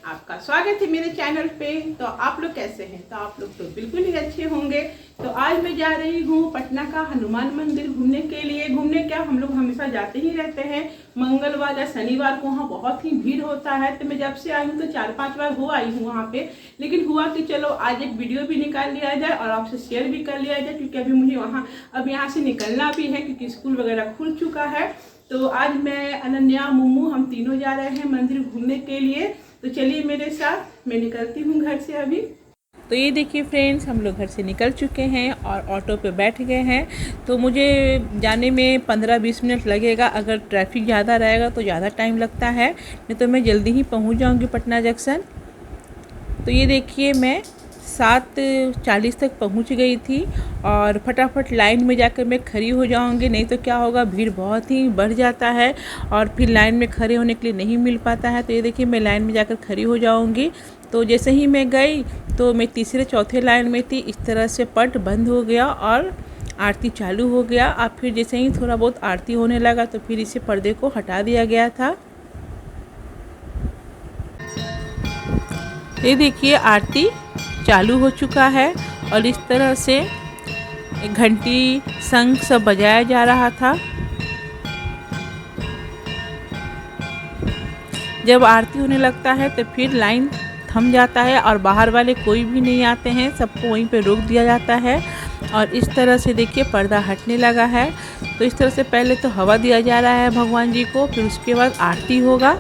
आपका स्वागत है मेरे चैनल पे। तो आप लोग कैसे हैं? तो आप लोग तो बिल्कुल ही अच्छे होंगे। तो आज मैं जा रही हूँ पटना का हनुमान मंदिर घूमने के लिए। घूमने क्या, हम लोग हमेशा जाते ही रहते हैं। मंगलवार या शनिवार को वहाँ बहुत ही भीड़ होता है। तो मैं जब से आई हूँ तो 4-5 बार हो आई हूँ वहाँ पे। लेकिन हुआ कि चलो आज एक वीडियो भी निकाल लिया जाए और आपसे शेयर भी कर लिया जाए, क्योंकि अभी मुझे वहाँ अब यहाँ से निकलना भी है, क्योंकि स्कूल वगैरह खुल चुका है। तो आज मैं, अनन्या, मुमू, हम तीनों जा रहे हैं मंदिर घूमने के लिए। तो चलिए मेरे साथ, मैं निकलती हूँ घर से अभी। तो ये देखिए फ्रेंड्स, हम लोग घर से निकल चुके हैं और ऑटो पे बैठ गए हैं। तो मुझे जाने में 15-20 मिनट लगेगा। अगर ट्रैफिक ज़्यादा रहेगा तो ज़्यादा टाइम लगता है, नहीं तो मैं जल्दी ही पहुँच जाऊँगी पटना जंक्शन। तो ये देखिए मैं 7:40 तक पहुंच गई थी और फटाफट लाइन में जाकर मैं खड़ी हो जाऊंगी, नहीं तो क्या होगा, भीड़ बहुत ही बढ़ जाता है और फिर लाइन में खड़े होने के लिए नहीं मिल पाता है। तो ये देखिए मैं लाइन में जाकर खड़ी हो जाऊंगी। तो जैसे ही मैं गई तो मैं तीसरे चौथे लाइन में थी। इस तरह से पट बंद हो गया और आरती चालू हो गया। अब फिर जैसे ही थोड़ा बहुत आरती होने लगा तो फिर इसे पर्दे को हटा दिया गया था। ये देखिए आरती चालू हो चुका है और इस तरह से घंटी शंख सब बजाया जा रहा था। जब आरती होने लगता है तो फिर लाइन थम जाता है और बाहर वाले कोई भी नहीं आते हैं, सबको वहीं पे रोक दिया जाता है। और इस तरह से देखिए पर्दा हटने लगा है। तो इस तरह से पहले तो हवा दिया जा रहा है भगवान जी को, फिर उसके बाद आरती होगा।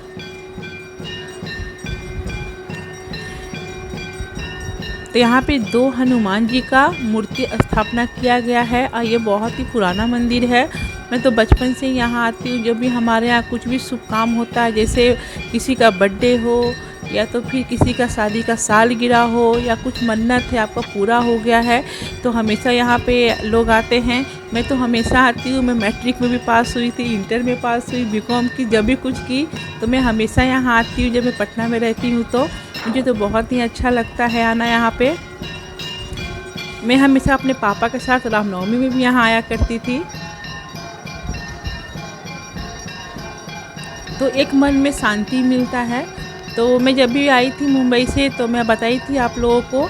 तो यहाँ पे 2 हनुमान जी का मूर्ति स्थापना किया गया है और ये बहुत ही पुराना मंदिर है। मैं तो बचपन से यहाँ आती हूँ। जब भी हमारे यहाँ कुछ भी शुभ काम होता है, जैसे किसी का बर्थडे हो या तो फिर किसी का शादी का सालगिरह हो या कुछ मन्नत है आपका पूरा हो गया है, तो हमेशा यहाँ पे लोग आते हैं। मैं तो हमेशा आती हूँ। मैं मैट्रिक में भी पास हुई थी, इंटर में पास हुई, बीकॉम की, जब भी कुछ की तो मैं हमेशा यहाँ आती हूँ। जब मैं पटना में रहती हूँ तो मुझे तो बहुत ही अच्छा लगता है आना यहाँ पे। मैं हमेशा अपने पापा के साथ रामनवमी में भी यहाँ आया करती थी। तो एक मन में शांति मिलता है। तो मैं जब भी आई थी मुंबई से तो मैं बताई थी आप लोगों को,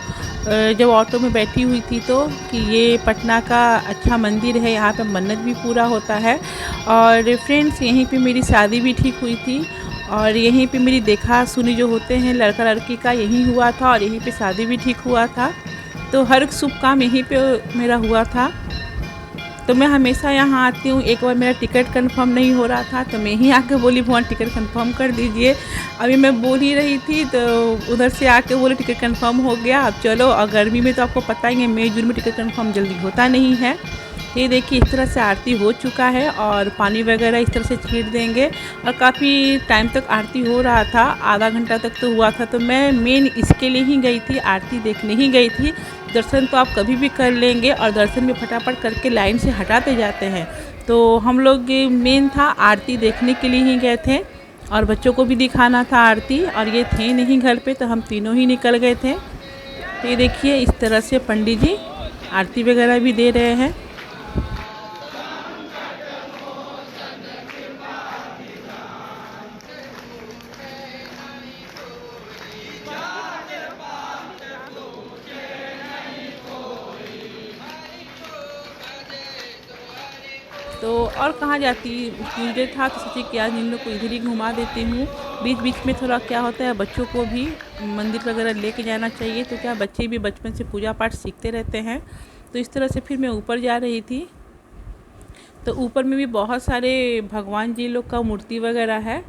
जब ऑटो में बैठी हुई थी तो, कि ये पटना का अच्छा मंदिर है, यहाँ पे मन्नत भी पूरा होता है। और फ्रेंड्स, यहीं पे मेरी शादी भी ठीक हुई थी और यहीं पे मेरी देखा सुनी जो होते हैं लड़का लड़की का, यहीं हुआ था और यहीं पे शादी भी ठीक हुआ था। तो हर शुभ काम यहीं पे मेरा हुआ था। तो मैं हमेशा यहाँ आती हूँ। एक बार मेरा टिकट कंफर्म नहीं हो रहा था तो मैं ही आके बोली, भगवान टिकट कंफर्म कर दीजिए। अभी मैं बोल ही रही थी तो उधर से आके बोले टिकट कंफर्म हो गया, अब चलो। और गर्मी में तो आपको पता ही है, मई जून में टिकट कंफर्म जल्दी होता नहीं है। ये देखिए इस तरह से आरती हो चुका है और पानी वगैरह इस तरह से छीट देंगे। और काफ़ी टाइम तक आरती हो रहा था, आधा घंटा तक तो हुआ था। तो मैं मेन इसके लिए ही गई थी, आरती देखने ही गई थी। दर्शन तो आप कभी भी कर लेंगे और दर्शन भी फटाफट करके लाइन से हटाते जाते हैं। तो हम लोग मेन था आरती देखने के लिए ही गए थे और बच्चों को भी दिखाना था आरती, और ये थे नहीं घर पे तो हम तीनों ही निकल गए थे। तो ये देखिए इस तरह से पंडित जी आरती वगैरह भी दे रहे हैं। तो और कहाँ जाती, ट्यूजडे था तो सोची कि आज इन लोग को इधर ही घुमा देती हूँ। बीच बीच में थोड़ा क्या होता है, बच्चों को भी मंदिर वगैरह लेके जाना चाहिए, तो क्या बच्चे भी बचपन से पूजा पाठ सीखते रहते हैं। तो इस तरह से फिर मैं ऊपर जा रही थी। तो ऊपर में भी बहुत सारे भगवान जी लोग का मूर्ति वगैरह है।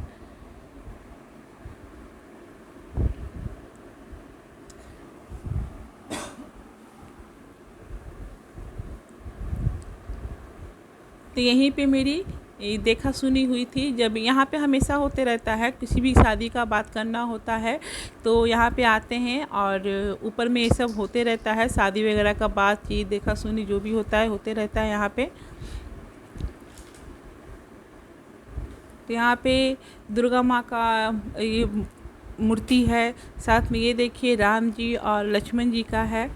तो यहीं पे मेरी देखा सुनी हुई थी। जब यहाँ पे हमेशा होते रहता है, किसी भी शादी का बात करना होता है तो यहाँ पे आते हैं और ऊपर में ये सब होते रहता है, शादी वगैरह का बातचीत देखा सुनी जो भी होता है होते रहता है यहाँ पे। तो यहाँ पे दुर्गा माँ का ये मूर्ति है, साथ में ये देखिए राम जी और लक्ष्मण जी का है।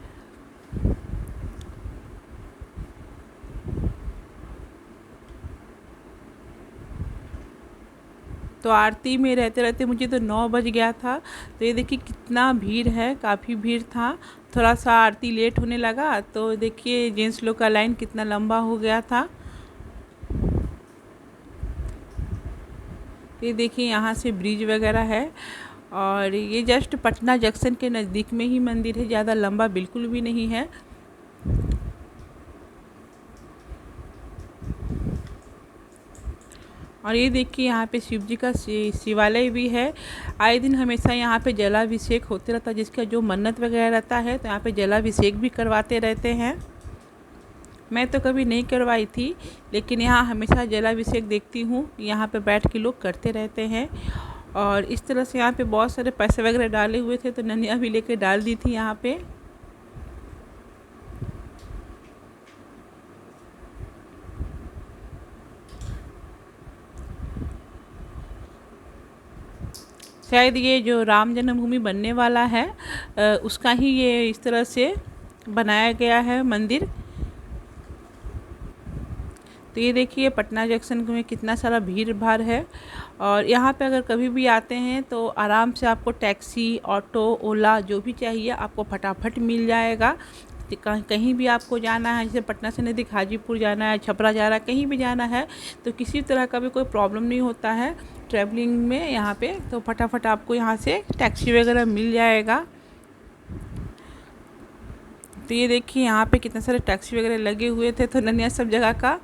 तो आरती में रहते रहते मुझे तो 9 बज गया था। तो ये देखिए कितना भीड़ है, काफ़ी भीड़ था। थोड़ा सा आरती लेट होने लगा तो देखिए जेंट्स लोग का लाइन कितना लंबा हो गया था। ये देखिए यहाँ से ब्रिज वगैरह है और ये जस्ट पटना जंक्शन के नज़दीक में ही मंदिर है, ज़्यादा लंबा बिल्कुल भी नहीं है। और ये देखिए यहाँ पे शिव जी का शिवालय भी है। आए दिन हमेशा यहाँ पे जलाभिषेक होते रहता है, जिसका जो मन्नत वगैरह रहता है तो यहाँ पे जलाभिषेक भी करवाते रहते हैं। मैं तो कभी नहीं करवाई थी, लेकिन यहाँ हमेशा जलाभिषेक देखती हूँ, यहाँ पे बैठ के लोग करते रहते हैं। और इस तरह से यहाँ पे बहुत सारे पैसे वगैरह डाले हुए थे तो ननिया भी लेके डाल दी थी यहाँ पे। शायद ये जो राम जन्मभूमि बनने वाला है उसका ही ये इस तरह से बनाया गया है मंदिर। तो ये देखिए पटना जंक्शन में कितना सारा भीड़ भाड़ है। और यहाँ पे अगर कभी भी आते हैं तो आराम से आपको टैक्सी, ऑटो, ओला जो भी चाहिए आपको फटाफट मिल जाएगा। कहीं भी आपको जाना है, जैसे पटना से नज़दीक हाजीपुर जाना है, छपरा जाना है, कहीं भी जाना है तो किसी तरह का भी कोई प्रॉब्लम नहीं होता है ट्रैवलिंग में यहाँ पे। तो फटाफट आपको यहाँ से टैक्सी वगैरह मिल जाएगा। तो ये देखिए यहाँ पे कितने सारे टैक्सी वगैरह लगे हुए थे तो ननिया सब जगह का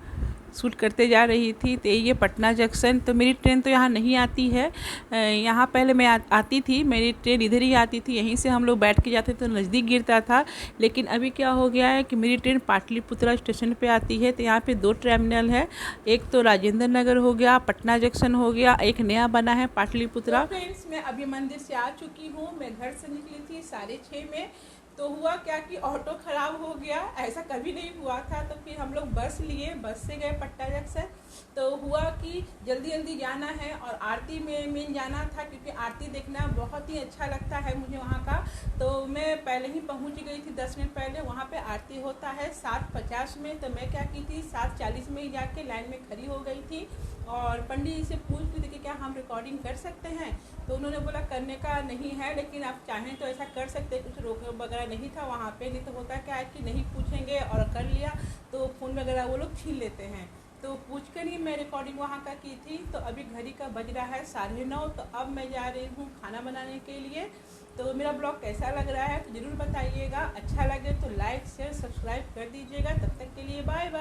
शूट करते जा रही थी। तो ये पटना जंक्शन, तो मेरी ट्रेन तो यहाँ नहीं आती है। यहाँ पहले मैं आती थी, मेरी ट्रेन इधर ही आती थी, यहीं से हम लोग बैठ के जाते तो नज़दीक गिरता था। लेकिन अभी क्या हो गया है कि मेरी ट्रेन पाटलिपुत्रा स्टेशन पे आती है। तो यहाँ पे 2 टर्मिनल है, एक तो राजेंद्र नगर हो गया, पटना जंक्शन हो गया, एक नया बना है पाटलिपुत्रा। फ्रेंड्स, मैं अभी मंदिर से आ चुकी हूँ। मैं घर से निकली थी 6:30 में। तो हुआ क्या कि ऑटो ख़राब हो गया, ऐसा कभी नहीं हुआ था। तो फिर हम लोग बस लिए, बस से गए पटना जंक्शन। तो हुआ कि जल्दी जल्दी जाना है और आरती में मेन जाना था, क्योंकि आरती देखना बहुत ही अच्छा लगता है मुझे वहाँ का। तो मैं पहले ही पहुँच गई थी 10 मिनट पहले। वहाँ पे आरती होता है 7:50 में। तो मैं क्या की थी 7:40 में ही जाके लाइन में खड़ी हो गई थी और पंडित जी से पूछ रही थी कि क्या हम रिकॉर्डिंग कर सकते हैं। तो उन्होंने बोला करने का नहीं है, लेकिन आप चाहें तो ऐसा कर सकते हैं। कुछ रोक वगैरह नहीं था वहाँ पे। नहीं तो होता क्या है कि नहीं पूछेंगे और कर लिया तो फ़ोन वगैरह वो लोग छीन लेते हैं। तो पूछ कर ही मैं रिकॉर्डिंग वहाँ का की थी। तो अभी घड़ी का बज रहा है 9:30। तो अब मैं जा रही हूँ खाना बनाने के लिए। तो मेरा ब्लॉग कैसा लग रहा है तो ज़रूर बताइएगा। अच्छा लगे तो लाइक शेयर सब्सक्राइब कर दीजिएगा। तब तक के लिए बाय बाय।